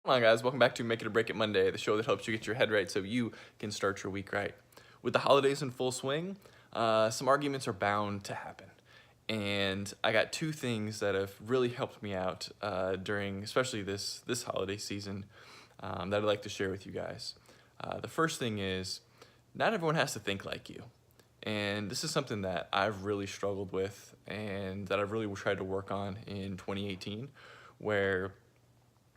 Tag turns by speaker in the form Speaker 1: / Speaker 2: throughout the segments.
Speaker 1: Come on guys, welcome back to Make It or Break It Monday, the show that helps you get your head right so you can start your week right. With the holidays in full swing, some arguments are bound to happen. And I got two things that have really helped me out during especially this holiday season that I'd like to share with you guys. The first thing is, not everyone has to think like you. And this is something that I've really struggled with and that I've really tried to work on in 2018, where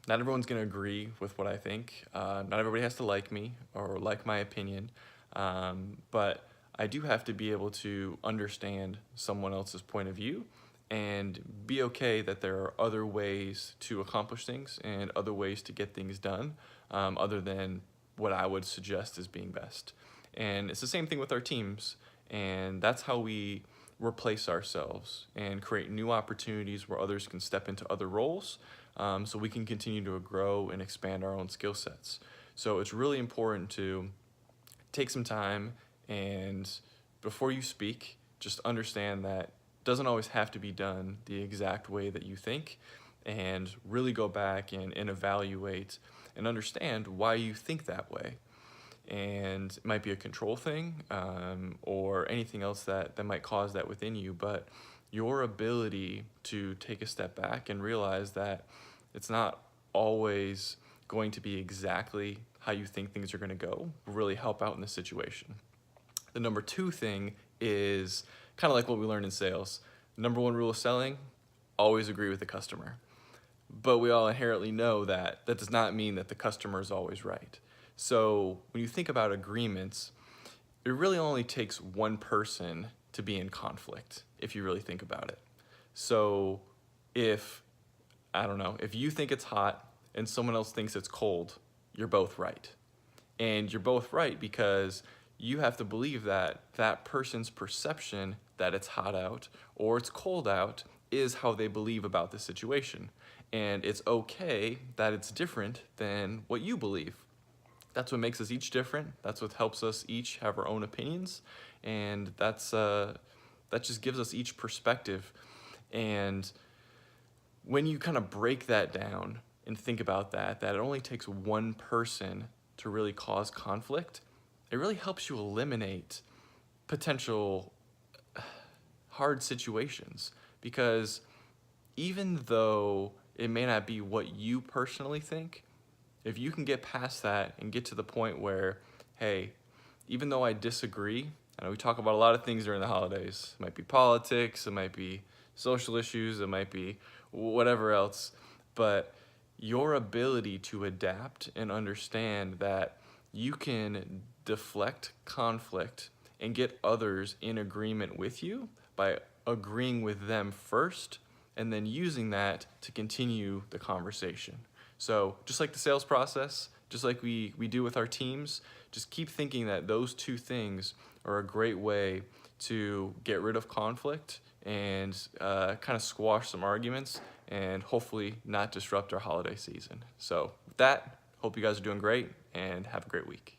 Speaker 1: not everyone's going to agree with what I think. Not everybody has to like me or like my opinion, but I do have to be able to understand someone else's point of view and be okay that there are other ways to accomplish things and other ways to get things done other than what I would suggest as being best. And it's the same thing with our teams, and that's how we replace ourselves and create new opportunities where others can step into other roles, so we can continue to grow and expand our own skill sets. So it's really important to take some time and before you speak, just understand that it doesn't always have to be done the exact way that you think, and really go back and evaluate and understand why you think that way. And it might be a control thing or anything else that might cause that within you, but your ability to take a step back and realize that it's not always going to be exactly how you think things are going to go will really help out in this situation. The number two thing is kind of like what we learned in sales. Number one rule of selling, always agree with the customer. But we all inherently know that that does not mean that the customer is always right. So when you think about agreements, it really only takes one person to be in conflict, if you really think about it. So if, I don't know, if you think it's hot and someone else thinks it's cold, you're both right. And you're both right because you have to believe that that person's perception that it's hot out or it's cold out is how they believe about the situation. And it's okay that it's different than what you believe. That's what makes us each different. That's what helps us each have our own opinions. And that just gives us each perspective. And when you kind of break that down and think about that it only takes one person to really cause conflict, it really helps you eliminate potential hard situations. Because even though it may not be what you personally think, if you can get past that and get to the point where, hey, even though I disagree, I know we talk about a lot of things during the holidays. It might be politics, it might be social issues, it might be whatever else, but your ability to adapt and understand that you can deflect conflict and get others in agreement with you by agreeing with them first and then using that to continue the conversation. So just like the sales process, just like we do with our teams, just keep thinking that those two things are a great way to get rid of conflict and kind of squash some arguments and hopefully not disrupt our holiday season. So with that, hope you guys are doing great and have a great week.